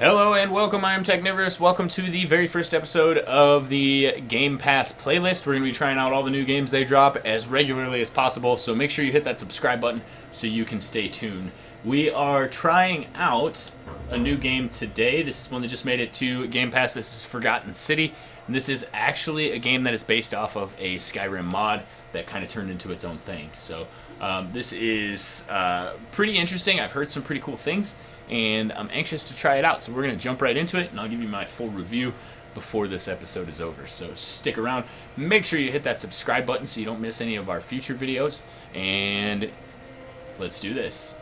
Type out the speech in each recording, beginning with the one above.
Hello and welcome, I am Technivorous. Welcome to the very first episode of the Game Pass playlist. We're going to be trying out all the new games they drop as regularly as possible, so make sure you hit that subscribe button so you can stay tuned. We are trying out a new game today. This is one that just made it to Game Pass. This is Forgotten City, and this is actually a game that is based off of a SKYRIM mod that kind of turned into its own thing. So this is pretty interesting. I've heard some pretty cool things, and I'm anxious to try it out. So we're going to jump right into it, and I'll give you my full review before this episode is over. So stick around. Make sure you hit that subscribe button so you don't miss any of our future videos, and let's do this.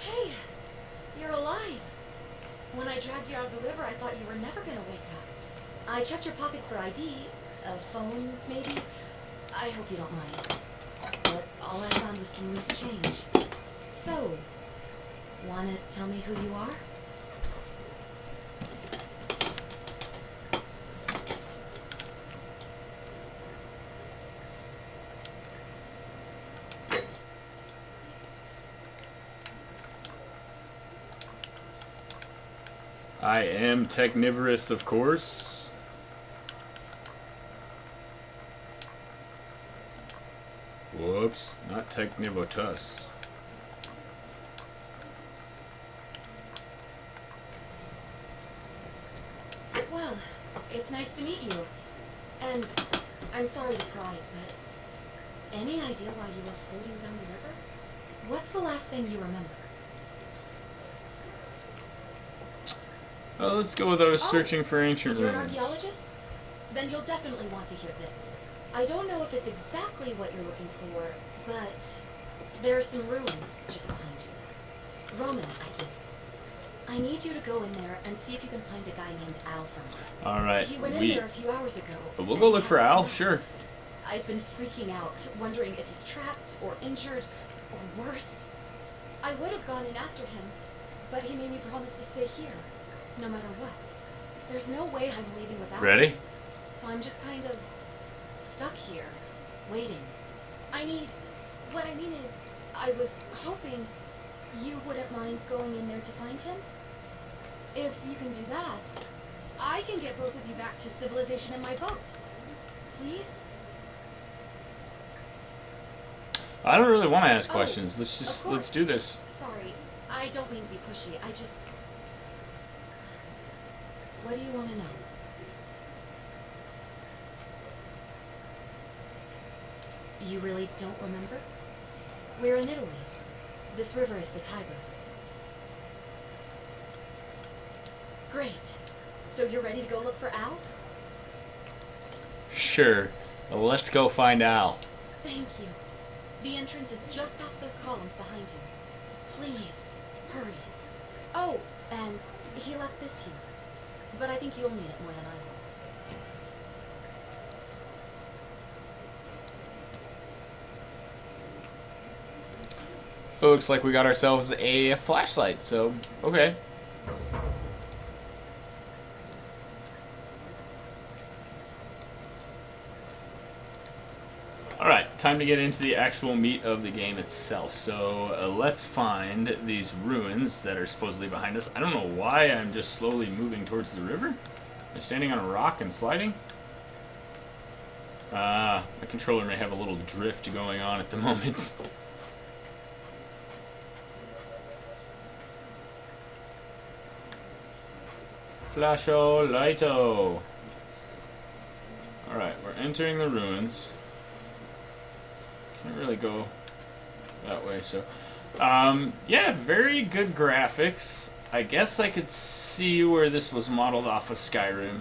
Hey, you're alive. When I dragged you out of the river, I thought you were never gonna wake up. I checked your pockets for ID, a phone, maybe. I hope you don't mind. But all I found was some loose change. So, wanna tell me who you are? I am Technivorous, of course. Whoops, not Technivorous. Well, it's nice to meet you. And I'm sorry to pry, but any idea why you were floating down the river? What's the last thing you remember? Well, let's go with I was searching for ancient You're an ruins. archaeologist? Then you'll definitely want to hear this. I don't know if it's exactly what you're looking for, but there are some ruins just behind you. Roman, I think. I need you to go in there and see if you can find a guy named Al for me. Alright, He went in there a few hours ago. we'll go look for Al, sure. I've been freaking out, wondering if he's trapped or injured or worse. I would have gone in after him, but he made me promise to stay here, no matter what. There's no way I'm leaving without him. Ready? So I'm just kind of stuck here, waiting. What I mean is, I was hoping you wouldn't mind going in there to find him. If you can do that, I can get both of you back to civilization in my boat. Please? I don't really want to ask questions. Let's do this. Sorry, I don't mean to be pushy. What do you want to know? You really don't remember? We're in Italy. This river is the Tiber. Great. So you're ready to go look for Al? Sure. Well, let's go find Al. Thank you. The entrance is just past those columns behind you. Please, hurry. Oh, and he left this here. But I think you'll need it more than I will. It looks like we got ourselves a flashlight, so okay. Alright, time to get into the actual meat of the game itself. So let's find these ruins that are supposedly behind us. I don't know why I'm just slowly moving towards the river. Am I standing on a rock and sliding? My controller may have a little drift going on at the moment. Flasho lighto. Alright, we're entering the ruins. Can't really go that way, so yeah, very good graphics. I guess I could see where this was modeled off of Skyrim.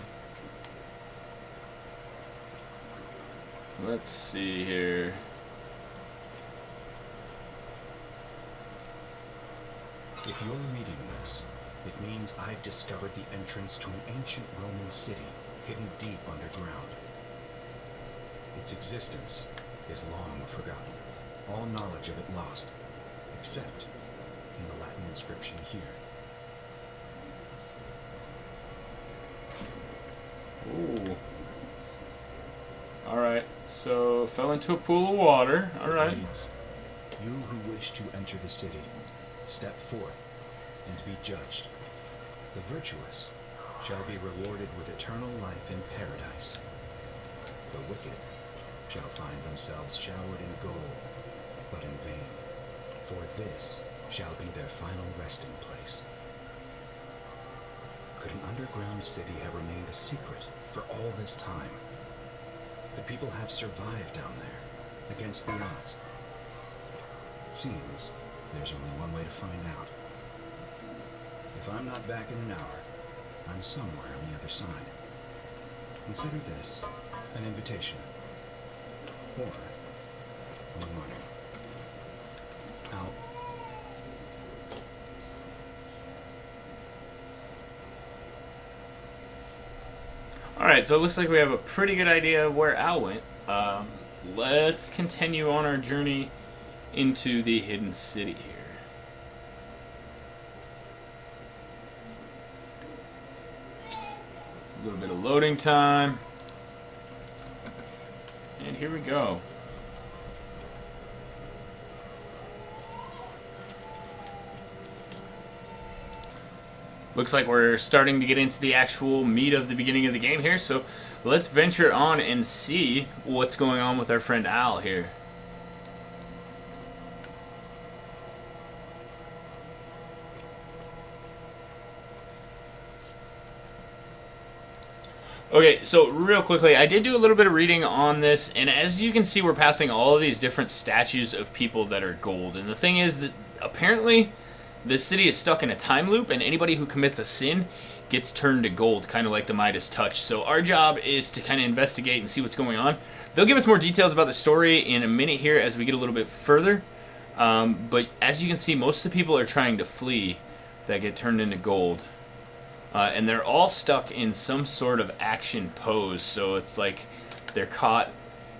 Let's see here. If you're reading this, it means I've discovered the entrance to an ancient Roman city hidden deep underground. Its existence is long forgotten, all knowledge of it lost, except in the Latin inscription here. Ooh. So, fell into a pool of water. Alright. Reads, you who wish to enter the city, step forth and be judged. The virtuous shall be rewarded with eternal life in paradise. The wicked shall find themselves showered in gold, but in vain, for this shall be their final resting place. Could an underground city have remained a secret for all this time? Could people have survived down there, against the odds? It seems there's only one way to find out. If I'm not back in an hour, I'm somewhere on the other side. Consider this an invitation. Or a warning. Out. Alright, so it looks like we have a pretty good idea of where Al went. Let's continue on our journey into the hidden city here. A little bit of loading time. And here we go. Looks like we're starting to get into the actual meat of the beginning of the game here, so let's venture on and see what's going on with our friend Al here. Okay, so real quickly, I did do a little bit of reading on this, and as you can see, we're passing all of these different statues of people that are gold. And the thing is that apparently this city is stuck in a time loop, and anybody who commits a sin gets turned to gold, kind of like the Midas touch. So our job is to kind of investigate and see what's going on. They'll give us more details about the story in a minute here as we get a little bit further. But as you can see, most of the people are trying to flee that get turned into gold. And they're all stuck in some sort of action pose, so it's like they're caught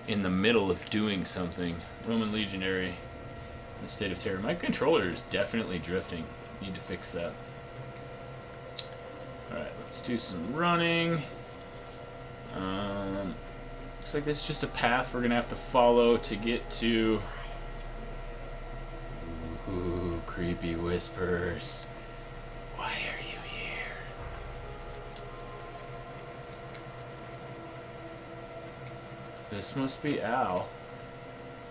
in the middle of doing something. Roman legionary in a state of terror. My controller is definitely drifting. Need to fix that. Alright, let's do some running. Looks like this is just a path we're going to have to follow to get to... Ooh, creepy whispers. Why are you here? This must be Al.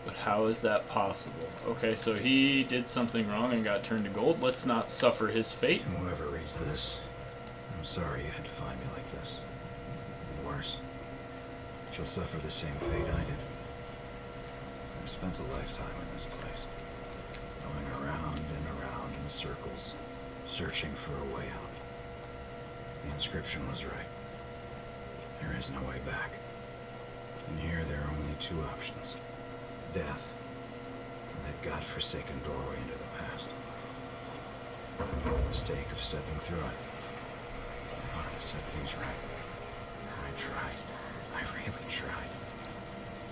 But how is that possible? Okay, so he did something wrong and got turned to gold. Let's not suffer his fate. Whoever reads this, I'm sorry you had to find me like this. Worse, she'll suffer the same fate I did. I've spent a lifetime in this place, going around and around in circles, searching for a way out. The inscription was right. There is no way back. And here there are only two options. Death, and that godforsaken doorway into the past. I made the mistake of stepping through it. I wanted to set things right. I tried. I really tried.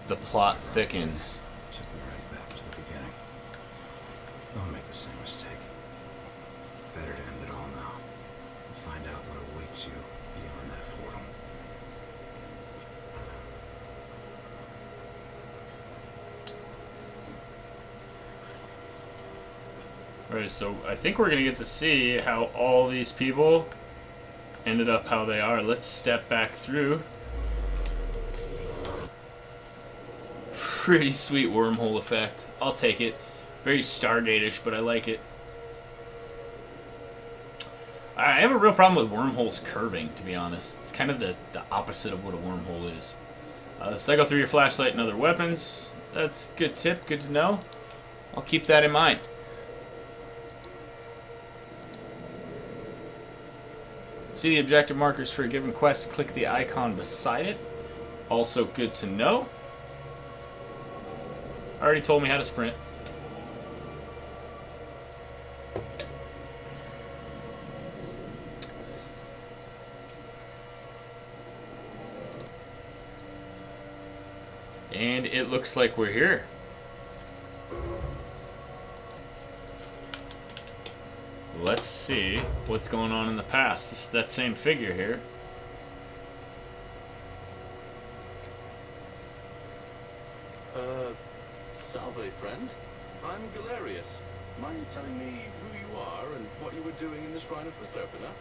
The plot thickens. It took me right back to the beginning. Don't make the same mistake. Better to end it all now. And find out what awaits you beyond that portal. Alright, so I think we're going to get to see how all these people ended up how they are. Let's step back through. Pretty sweet wormhole effect. I'll take it. Very Stargate-ish, but I like it. I have a real problem with wormholes curving, to be honest. It's kind of the opposite of what a wormhole is. Cycle through your flashlight and other weapons. That's a good tip, good to know. I'll keep that in mind. See the objective markers for a given quest, click the icon beside it. Also good to know. Already told me how to sprint. And it looks like we're here. Let's see what's going on in the past. This is that same figure here. Salve, friend. I'm Galerius. Mind telling me who you are and what you were doing in the Shrine of Proserpina?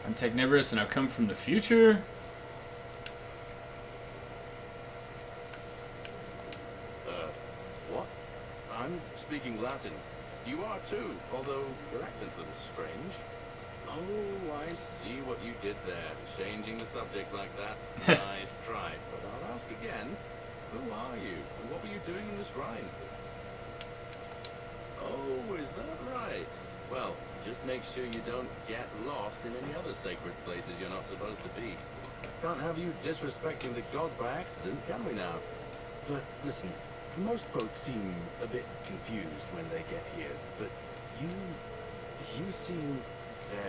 I'm Technivorous and I've come from the future. What? I'm speaking Latin. You are too, although your accent's a little strange. Oh, I see what you did there, changing the subject like that. Nice try, but I'll ask again. Who are you, and what were you doing in the shrine? Oh, is that right? Well, just make sure you don't get lost in any other sacred places you're not supposed to be. Can't have you disrespecting the gods by accident, can we now? But listen, most folks seem a bit confused when they get here, but you seem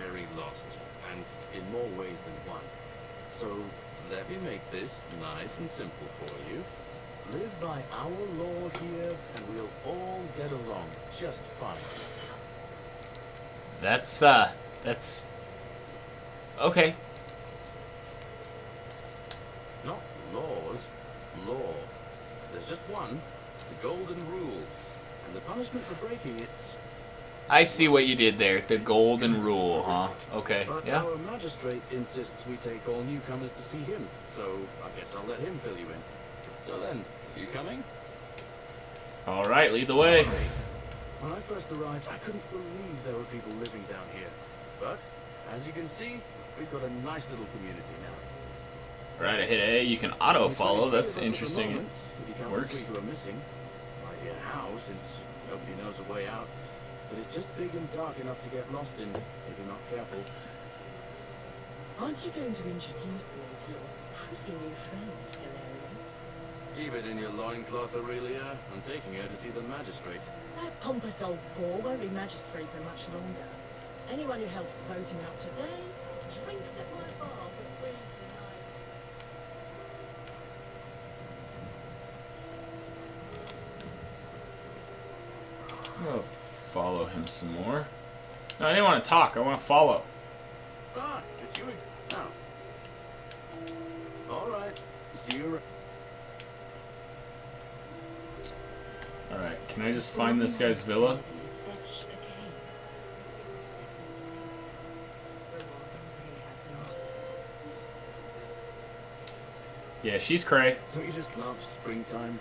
very lost, and in more ways than one. So let me make this nice and simple for you. Live by our law here, and we'll all get along just fine. That's okay. Not laws, law. There's just one, the golden rule. And the punishment for breaking it's... I see what you did there. The golden rule, huh? Okay, But yeah. our magistrate insists we take all newcomers to see him, so I guess I'll let him fill you in. So then, you coming? All right, lead the way. When I first arrived, I couldn't believe there were people living down here. But, as you can see, we've got a nice little community now. Right, I hit A. You can auto follow. Only 23 That's of us at the interesting. moment, if you count the Works. 3 who are missing. No idea how, since nobody knows a way out. But it's just big and dark enough to get lost in if you're not careful. Aren't you going to introduce me to your pretty new friend, Galerius? Keep it in your loincloth, Aurelia. I'm taking her to see the magistrate. That pompous old bore won't be magistrate for much longer. Anyone who helps voting up today drinks at my bar for free tonight. I'll follow him some more. No, I didn't want to talk. I want to follow. Ah, it's you again. Now. All right. See you around. All right, can I just find this guy's villa? Yeah, she's cray. Don't you just love springtime?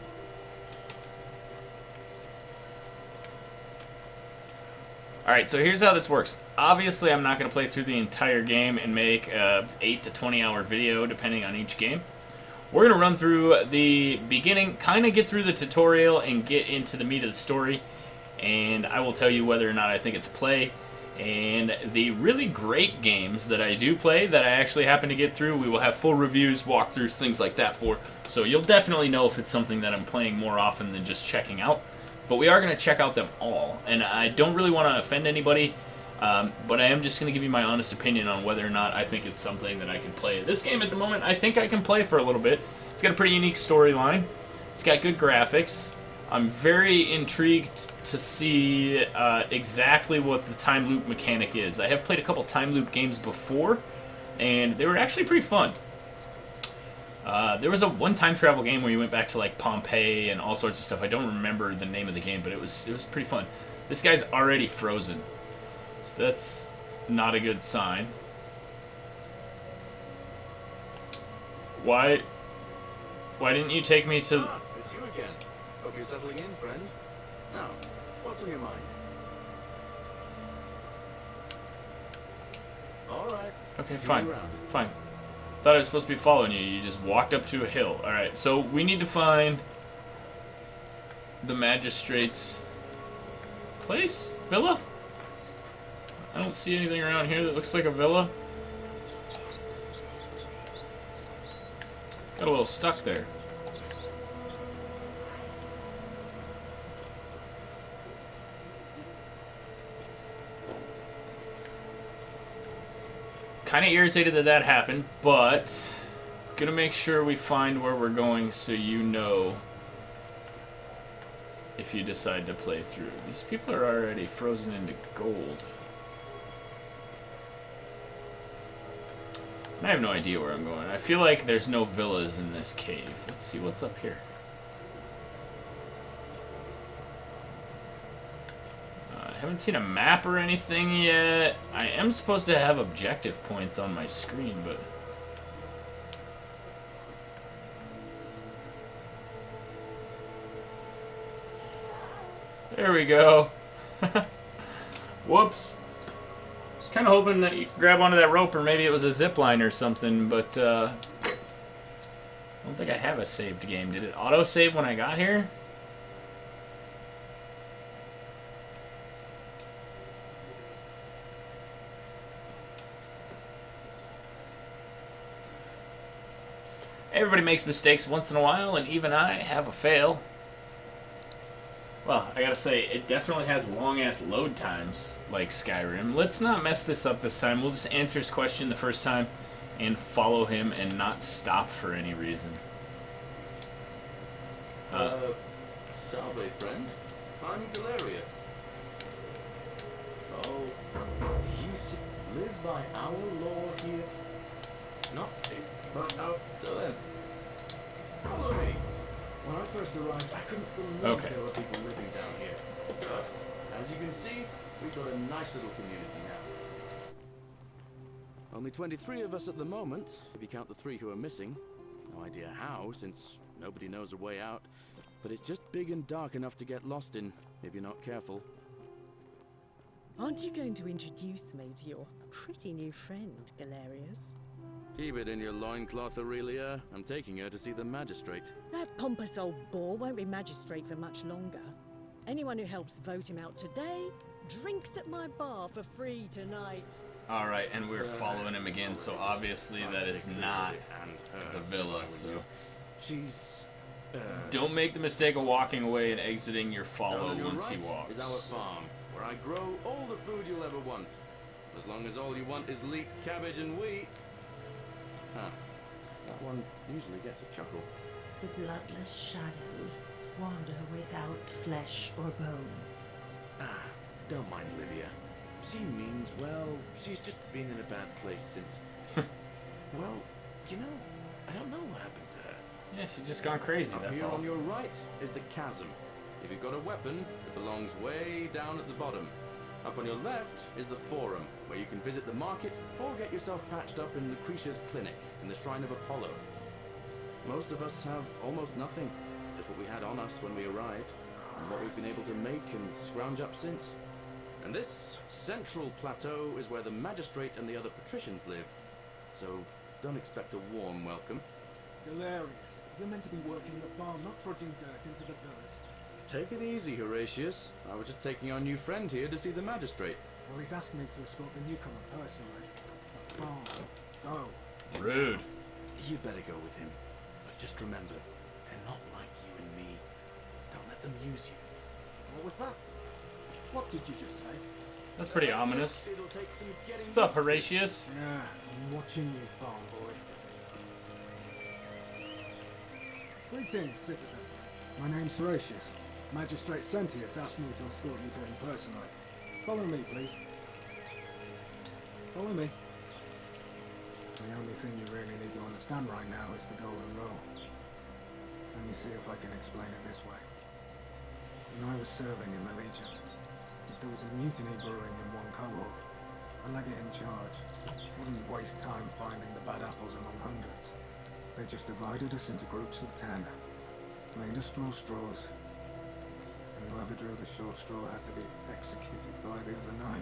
Alright, so here's how this works. Obviously, I'm not going to play through the entire game and make a 8 to 20 hour video, depending on each game. We're going to run through the beginning, kind of get through the tutorial, and get into the meat of the story. And I will tell you whether or not I think it's a play. And the really great games that I do play, that I actually happen to get through, we will have full reviews, walkthroughs, things like that for. So you'll definitely know if it's something that I'm playing more often than just checking out. But we are going to check out them all. And I don't really want to offend anybody, but I am just going to give you my honest opinion on whether or not I think it's something that I can play. This game at the moment, I think I can play for a little bit. It's got a pretty unique storyline. It's got good graphics. I'm very intrigued to see exactly what the time loop mechanic is. I have played a couple time loop games before, and they were actually pretty fun. There was a one time travel game where you went back to like Pompeii and all sorts of stuff. I don't remember the name of the game, but it was pretty fun. This guy's already frozen, so that's not a good sign. Why didn't you take me to... Ah, it's you again. Hope you're settling in, friend. Now, what's on your mind? All right. Okay, See you fine. around. Fine. Thought I was supposed to be following you. You just walked up to a hill. Alright, so we need to find the magistrate's place? Villa? I don't see anything around here that looks like a villa. Got a little stuck there. Kind of irritated that that happened, but gonna make sure we find where we're going so you know if you decide to play through. These people are already frozen into gold. I have no idea where I'm going. I feel like there's no villas in this cave. Let's see what's up here. I haven't seen a map or anything yet. I am supposed to have objective points on my screen, but... There we go. Whoops. I was kind of hoping that you could grab onto that rope, or maybe it was a zip line or something, but I don't think I have a saved game. Did it auto-save when I got here? Everybody makes mistakes once in a while, and even I have a fail. Well, I gotta say, it definitely has long-ass load times, like Skyrim. Let's not mess this up this time. We'll just answer his question the first time and follow him and not stop for any reason. Salve, friend. I'm Galeria. Oh, you live by our law here? Not it, but out. So then, follow me. When I first arrived, I couldn't believe there were people living down here. But, as you can see, we've got a nice little community now. Only 23 of us at the moment, if you count the 3 who are missing. No idea how, since nobody knows a way out. But it's just big and dark enough to get lost in, if you're not careful. Aren't you going to introduce me to your pretty new friend, Galerius? Keep it in your loincloth, Aurelia. I'm taking her to see the magistrate. That pompous old bore won't be magistrate for much longer. Anyone who helps vote him out today drinks at my bar for free tonight. Alright, and we're following him again, so obviously that is not the villa, so... She's... Don't make the mistake of walking away and exiting your follow down on your once he right walks. is our farm, where I grow all the food you'll ever want. As long as all you want is leek, cabbage, and wheat. Huh. That one usually gets a chuckle. The bloodless shadows wander without flesh or bone. Ah, don't mind Livia. She means well. She's just been in a bad place since... well, you know, I don't know what happened to her. Yeah, she's just gone crazy, Up that's here all. on your right is the chasm. If you've got a weapon, it belongs way down at the bottom. Up on your left is the forum, where you can visit the market or get yourself patched up in Lucretia's clinic in the Shrine of Apollo. Most of us have almost nothing, just what we had on us when we arrived, and what we've been able to make and scrounge up since. And this central plateau is where the magistrate and the other patricians live, so don't expect a warm welcome. Hilarious. You're meant to be working the farm, not trudging dirt into the villas. Take it easy, Horatius. I was just taking our new friend here to see the magistrate. Well, he's asked me to escort the newcomer personally. The farm. Go. Rude. You better go with him. But just remember, they're not like you and me. Don't let them use you. What was that? What did you just say? That's pretty ominous. It'll take some getting What's up, used to. Horatius? Yeah, I'm watching you, farm boy. Greetings, citizen. My name's Horatius. Magistrate Sentius asked me to escort you to him personally. Follow me, please. Follow me. The only thing you really need to understand right now is the Golden Rule. Let me see if I can explain it this way. When I was serving in the Legion, if there was a mutiny brewing in one cohort, a legate in charge wouldn't waste time finding the bad apples among hundreds. They just divided us into groups of 10, made us draw straws, and whoever drew the short straw had to be executed by the other 9.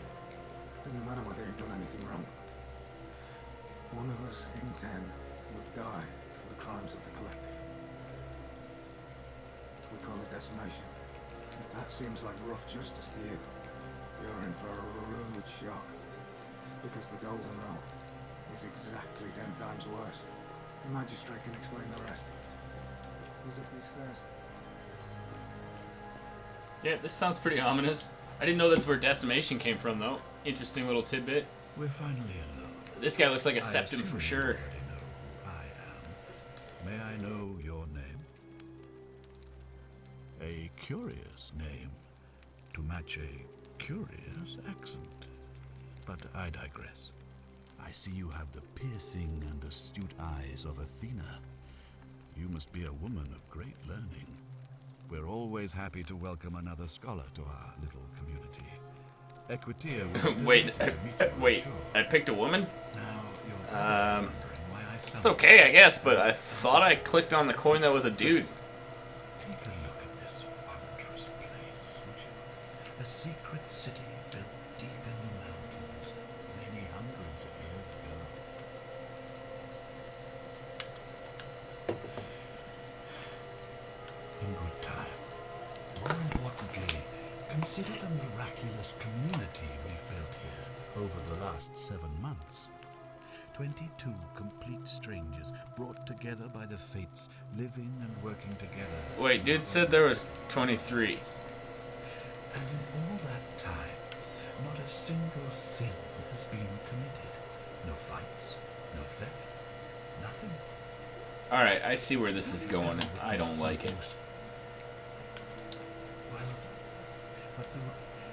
Didn't matter whether he'd done anything wrong. One of us in 10 would die for the crimes of the collective. We call it decimation. If that seems like rough justice to you, you're in for a rude shock. Because the Golden Rule is exactly 10 times worse. The magistrate can explain the rest. Who's up these stairs? Yeah, this sounds pretty ominous. I didn't know that's where decimation came from, though. Interesting little tidbit. We're finally alone. This guy looks like a I septum assume for you sure. already know who I am. May I know your name? A curious name to match a curious accent. But I digress. I see you have the piercing and astute eyes of Athena. You must be a woman of great learning. We're always happy to welcome another scholar to our little community. Equitia will Wait, delight to meet you, I'm wait. sure. I picked a woman? Now, you're probably wondering why I It's summoned okay, I guess, but I thought I clicked on the coin that was a dude. Take a look at this wondrous place, would you? A secret city built deep in the mountains, many hundreds of years ago. In good time. More importantly, consider the miraculous community we've built here over the last 7 months. 22 complete strangers brought together by the fates, living and working together. Wait, dude said there was 23. And in all that time, not a single sin has been committed. No fights, no theft, nothing. Alright, I see where this is going. I don't like it. Well, but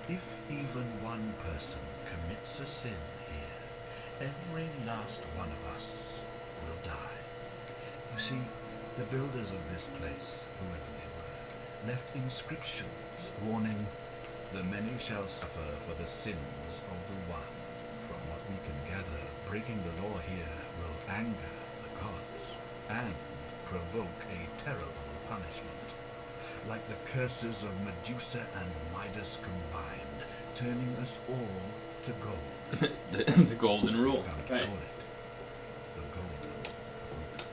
if even one person commits a sin here, every last one of us will die. You see, the builders of this place, whoever they were, left inscriptions warning, the many shall suffer for the sins of the one. From what we can gather, breaking the law here will anger the gods and provoke a terrible punishment. Like the curses of Medusa and Midas combined, turning us all to gold. The golden rule. Come Right. call it the golden rule.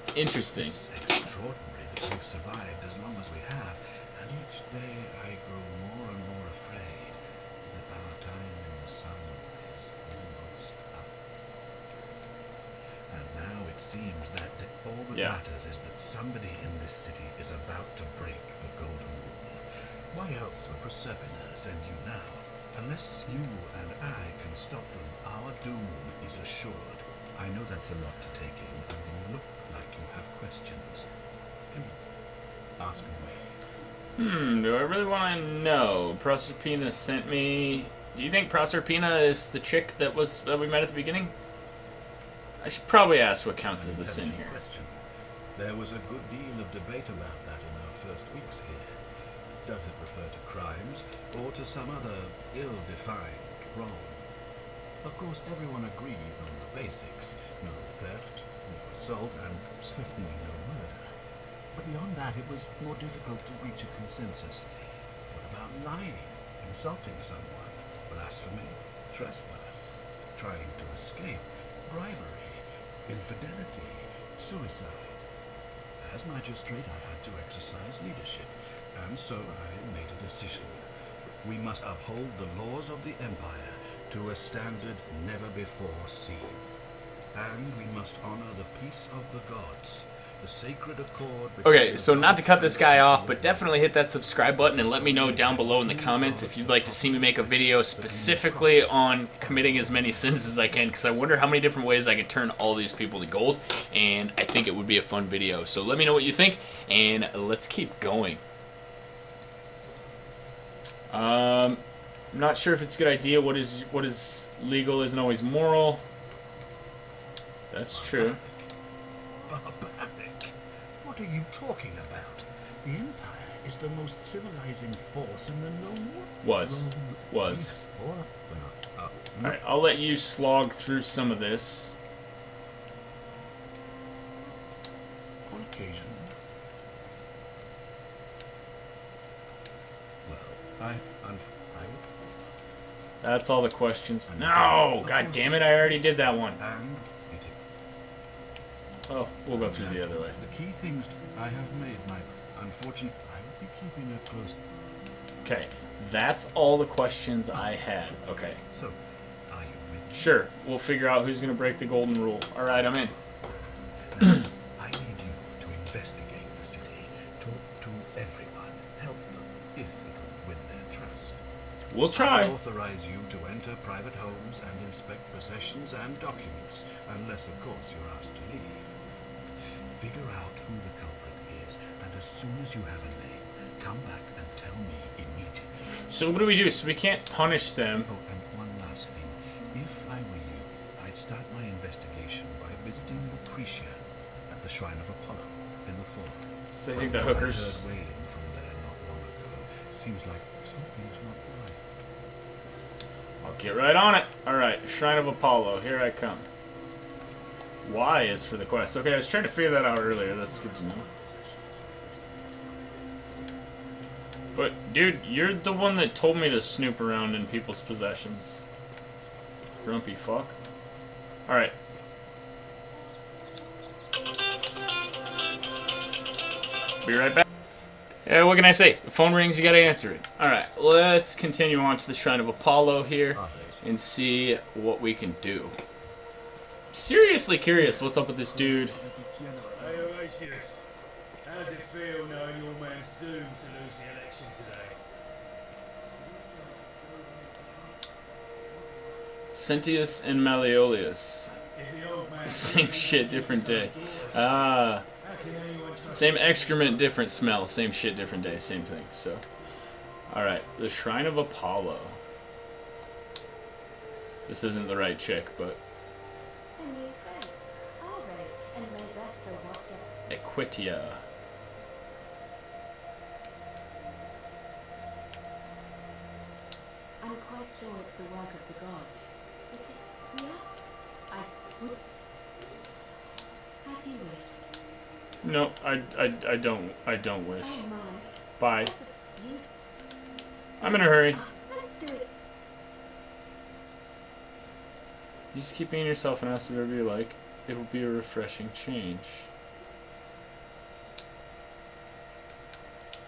It's interesting. It's extraordinary that we've survived as long as we have, and each day I grow more and more afraid that our time in the sun is almost up. And now it seems that all that matters is that somebody in this city is about to break the golden rule. Why else would Proserpina send you now? Unless you and I can stop them, our doom is assured. I know that's a lot to take in, and you look like you have questions. Please, ask away. Do I really want to know? Proserpina sent me... Do you think Proserpina is the chick that we met at the beginning? I should probably ask what counts as a sin here. Question. There was a good deal of debate about that in our first weeks here. Does it refer to crimes, or to some other ill-defined wrong? Of course, everyone agrees on the basics. No theft, no assault, and certainly no murder. But beyond that, it was more difficult to reach a consensus. What about lying, insulting someone, blasphemy, trespass, trying to escape, bribery, infidelity, suicide? As magistrate, I had to exercise leadership, and so I made a decision. We must uphold the laws of the Empire to a standard never before seen. And we must honor the peace of the gods, the sacred accord... Okay, so not to cut this guy off, but definitely hit that subscribe button and let me know down below in the comments if you'd like to see me make a video specifically on committing as many sins as I can, because I wonder how many different ways I could turn all these people to gold, and I think it would be a fun video. So let me know what you think, and let's keep going. I'm not sure if it's a good idea. What is legal isn't always moral. That's true. Barbaric? What are you talking about? The Empire is the most civilizing force in the known world. Was. Alright, I'll let you slog through some of this. On occasion. Well, That's all the questions. No! God damn it, I already did that one. And Oh, we'll go through the other way. the key things I have made, my unfortunate. I will be keeping a close. Okay, that's all the questions I had. Okay, So, are you with me? sure, we'll figure out who's gonna break the golden rule. Alright, I'm in. Now, I need you to investigate the city, talk to everyone, help them if it will win their trust. We'll I try. authorize you to enter private homes and inspect possessions and documents, unless, of course, you're asked to leave. Figure out who the culprit is, and as soon as you have a name, come back and tell me immediately. So what do we do? So we can't punish them. Oh, and one last thing. If I were you, I'd start my investigation by visiting Lucretia at the Shrine of Apollo in the fall. So they think the I hookers... heard wailing from there not long ago. Seems like something's not right. I'll get right on it. Alright, Shrine of Apollo. Here I come. Y is for the quest. Okay, I was trying to figure that out earlier. That's good to know. But, dude, you're the one that told me to snoop around in people's possessions. Grumpy fuck. Alright. Be right back. Yeah, what can I say? The phone rings, you gotta answer it. Alright, let's continue on to the Shrine of Apollo here and see what we can do. Seriously curious what's up with this dude. Hey Horatius, how's it feel knowing your man's doomed to lose the election today? Sentius and Malleolus. If the old man Same shit, different day. Ah. how can anyone trust Same excrement, different smell. Same shit, different day. Same thing. So, alright. The Shrine of Apollo. This isn't the right chick, but... And new friends. All right. And my best to watch it. Equitia. I'm quite sure it's the work of the gods. Which is, yeah, I would. As you wish. No, I don't wish. Oh my. Bye. You. I'm in a hurry. Let's do it. You just keep being yourself and ask whatever you like. It will be a refreshing change.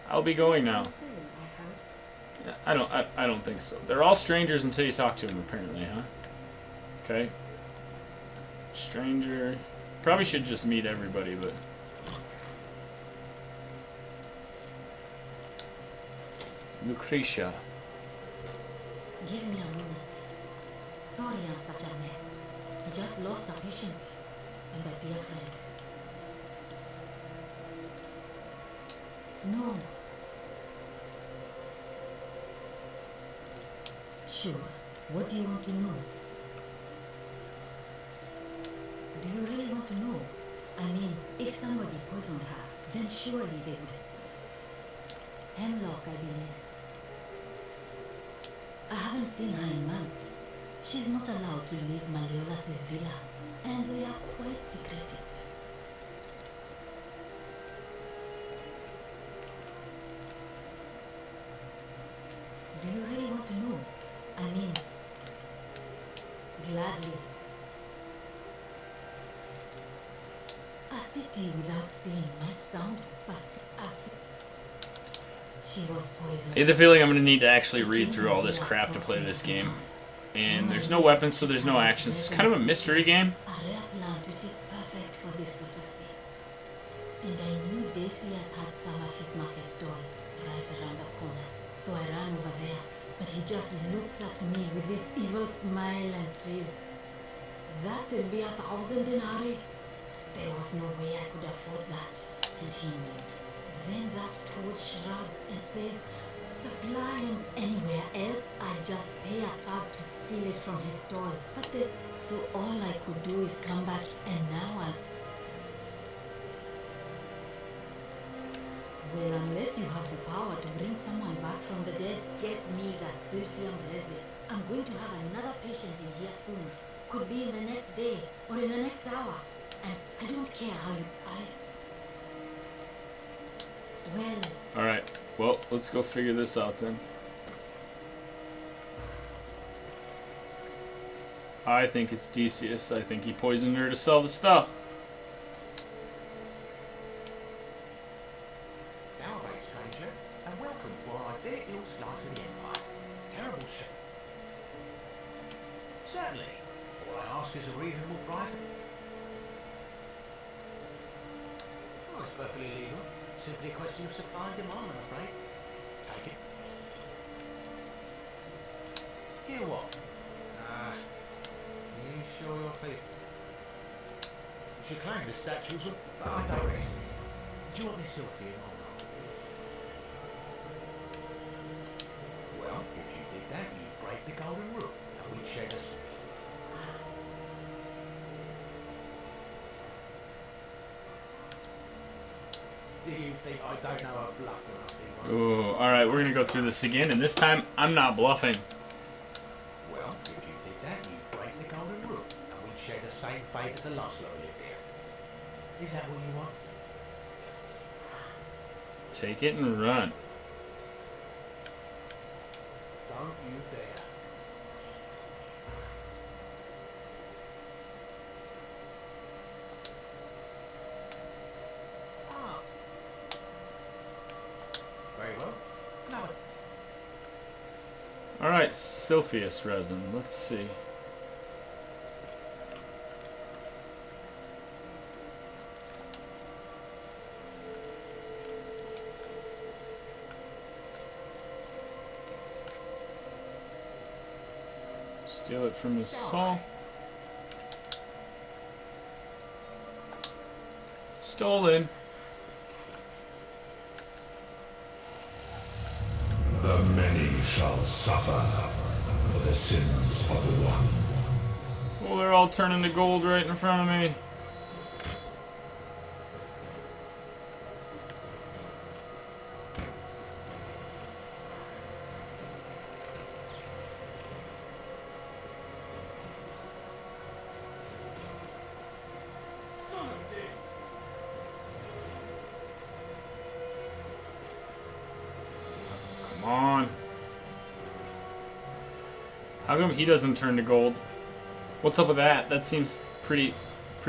I'll be going now. Soon, I hope. Yeah, I don't think so. They're all strangers until you talk to them, apparently, huh? Okay. Stranger. Probably should just meet everybody, but... Lucretia. Give me a moment. Sorry I'm such a mess. I just lost a patient and a dear friend. No. Sure. What do you want to know? Do you really want to know? I mean, if somebody poisoned her, then surely they would. Hemlock, I believe. I haven't seen her in months. She's not allowed to leave Malleolus's villa, and they are quite secretive. Do you really want to know? I mean, gladly. A city without seeing might sound, but absolutely. She was poisoned. I get the feeling I'm going to need to actually read through all this crap to play this game. And there's no weapons, so there's no actions. It's kind of a mystery game. A rare plant which is perfect for this sort of thing. And I knew Decius had some at his market stall, right around the corner. So I ran over there, but he just looks at me with this evil smile and says, "That'll be 1,000 denarii." There was no way I could afford that, and he knew. Then that toad shrugs and says, "Supply him anywhere else, I'd just pay a thug to steal it from his stall." But this, so all I could do is come back, and now I'll... Well, unless you have the power to bring someone back from the dead, get me that Sylphium resin. I'm going to have another patient in here soon. Could be in the next day, or in the next hour. And I don't care how you... Well... Alright, well, let's go figure this out then. I think it's Decius. I think he poisoned her to sell the stuff. Salve, stranger, and welcome to our idyllic little slice of the Empire. Terrible shit. Certainly. All I ask is a reasonable price. Oh, it's perfectly legal. Simply a question of supply and demand, I'm afraid. Take it. Hear what? You sure your feet? You should claim the statues of... But I digress. Do you want this Sylphium or not? Well, if you did that, you'd break the golden rule, and we'd shed us. Do you think I don't know a bluff when I see one? Ooh, alright, we're gonna go through this again, and this time, I'm not bluffing. Well, afraid there's a lost lot lived here. Is that what you want? Take it and run. Don't you dare. Ah. Very well. Now it's... Alright, Sylphius resin. Let's see. Steal it from the Saul. Stolen. The many shall suffer for the sins of the one. Oh, they're all turning to gold right in front of me. Come on. How come he doesn't turn to gold? What's up with that? That seems pretty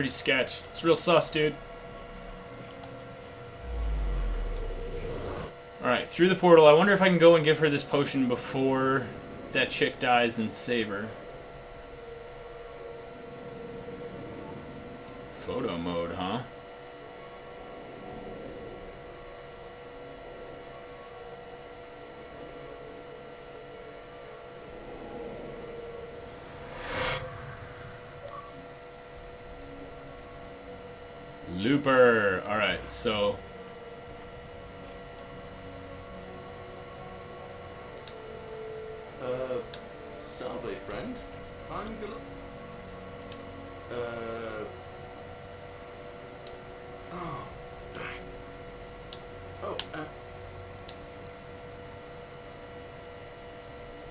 sketch. It's real sus, dude. Alright, through the portal. I wonder if I can go and give her this potion before that chick dies and save her. Photo mode, huh? Looper. Alright, so... Salve, friend. I'm gonna... Oh, dang. Oh,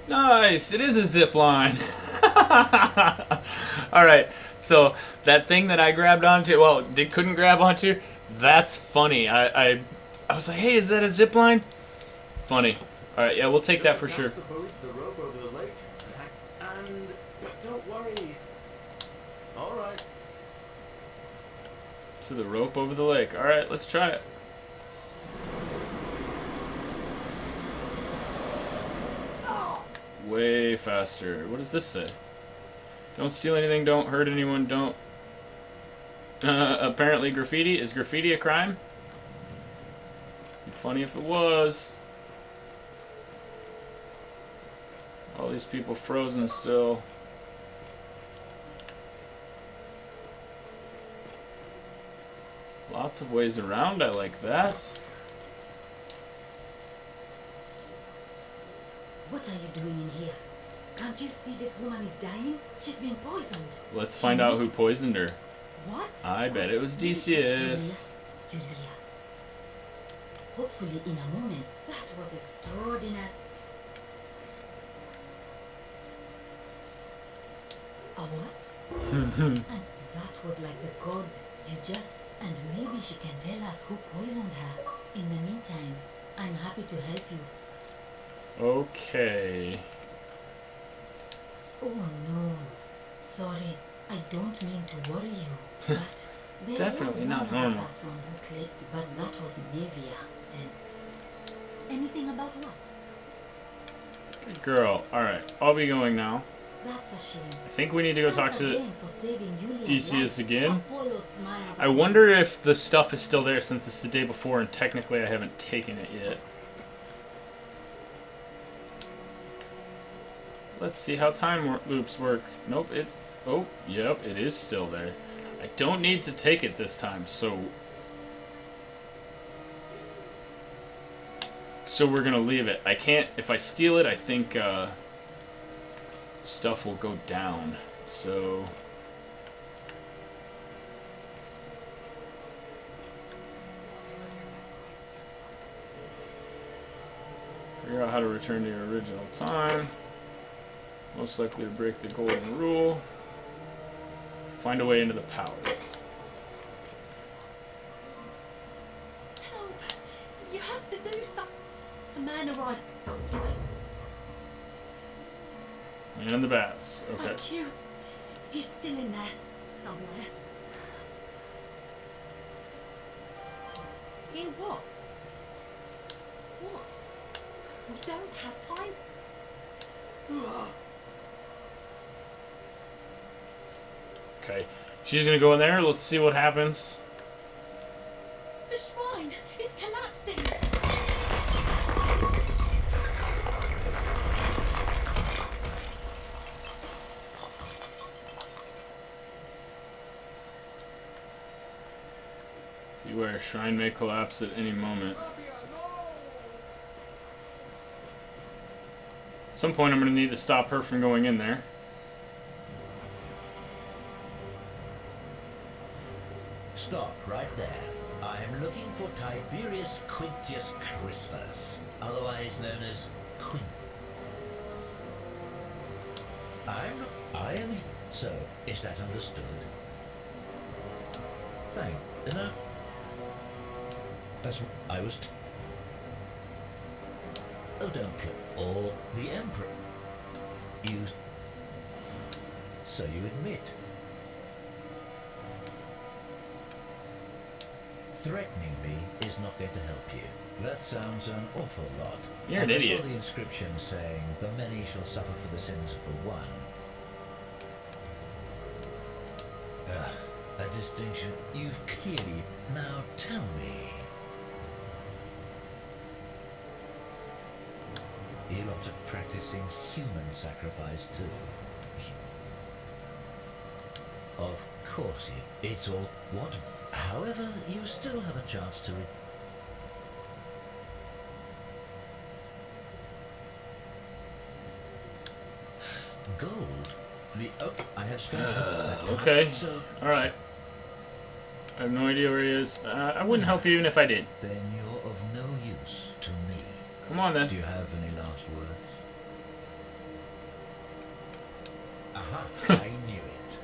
Nice! It is a zip line. Alright, so that thing that I grabbed onto, well, couldn't grab onto, that's funny. I was like, hey, is that a zip line? Funny. Alright, yeah, we'll take that for sure. the buoy to the rope over the lake, and but don't worry. All right. To the rope over the lake. Alright, let's try it. Way faster. What does this say? Don't steal anything, don't hurt anyone, don't... apparently graffiti. Is graffiti a crime? Be funny if it was. All these people frozen still. Lots of ways around, I like that. What are you doing in here? Can't you see this woman is dying? She's been poisoned. Let's find out who poisoned her. What? I bet it was Decius. Julia. Hopefully in a moment. That was extraordinary. A what? And that was like the gods. You just... And maybe she can tell us who poisoned her. In the meantime, I'm happy to help you. Okay. Oh no. Sorry, I don't mean to worry you. But there Definitely was not one other normal. person who claimed, but that was Nevia. And anything about what? Good girl. Alright, I'll be going now. That's a shame. I think we need to go talk to again for saving Julia's Decius life. again. Apollo smiles I at wonder if the stuff is still there since it's the day before and technically I haven't taken it yet. Let's see how time loops work. Nope, it's... Oh, yep, it is still there. I don't need to take it this time, so... So we're gonna leave it. I can't... If I steal it, I think, stuff will go down. So... Figure out how to return to your original time. Most likely to break the golden rule. Find a way into the palace. Help! You have to do something. A man arrived. Man in the baths. Okay. Thank you. He's still in there somewhere. In what? What? We don't have time. Okay. She's gonna go in there. Let's see what happens. The shrine is collapsing. Beware, shrine may collapse at any moment. At some point, I'm gonna need to stop her from going in there. Stop right there. I'm looking for Tiberius Quintius Crispus, otherwise known as Quint. I am. So, is that understood? Thank. No. That's. I was. Oh, don't kill. Or the Emperor. You. So you admit. Threatening me is not going to help you. That sounds an awful lot. You're an idiot. I saw the inscription saying, "The many shall suffer for the sins of the one." A distinction you've clearly... Now tell me. You lot are practicing human sacrifice too. Of course, it's all... What? However, you still have a chance to... Gold? I have spent... Okay. So, Alright. I have no idea where he is. I wouldn't help you even if I did. then you're of no use to me. Come on then. Do you have any last words? Aha, I knew it.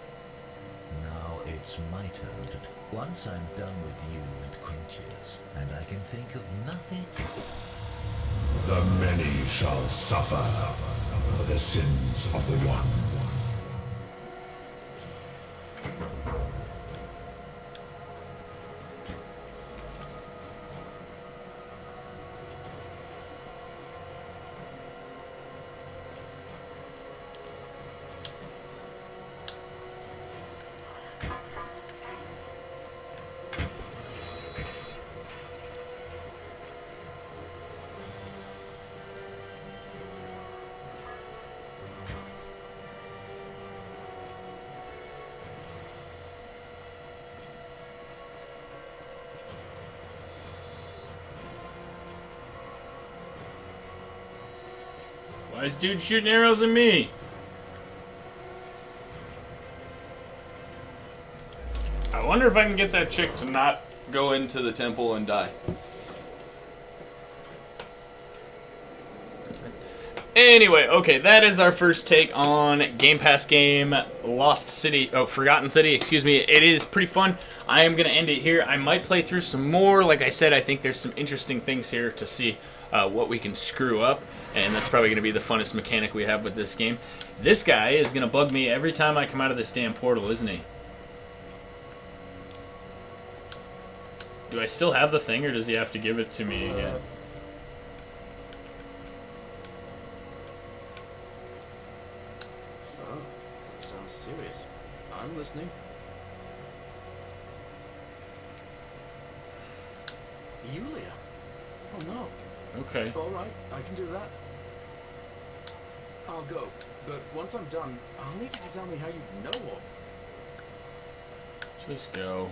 Now it's my turn to... Once I'm done with you and Quintius, and I can think of nothing... The many shall suffer for the sins of the one. Why is dude shooting arrows at me? I wonder if I can get that chick to not go into the temple and die. Anyway, okay, that is our first take on GamePass Game, Forgotten City, excuse me. It is pretty fun. I am going to end it here. I might play through some more. Like I said, I think there's some interesting things here to see what we can screw up, and that's probably going to be the funnest mechanic we have with this game. This guy is going to bug me every time I come out of this damn portal, isn't he? Do I still have the thing, or does he have to give it to me again? Sounds serious. I'm listening. Yulia? Oh no. Okay. Alright, I can do that. I'll go, but once I'm done, I'll need you to tell me how you know what. Just go.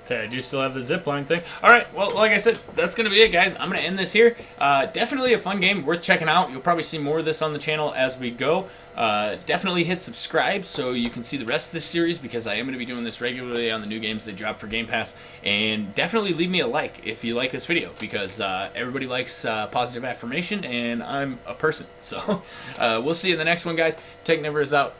Okay, I do still have the zipline thing. Alright, well, like I said, that's going to be it, guys. I'm going to end this here. Definitely a fun game, worth checking out. You'll probably see more of this on the channel as we go. Definitely hit subscribe so you can see the rest of this series, because I am going to be doing this regularly on the new games they drop for Game Pass. And definitely leave me a like if you like this video, because everybody likes positive affirmation, and I'm a person. So we'll see you in the next one, guys. Technivorous out.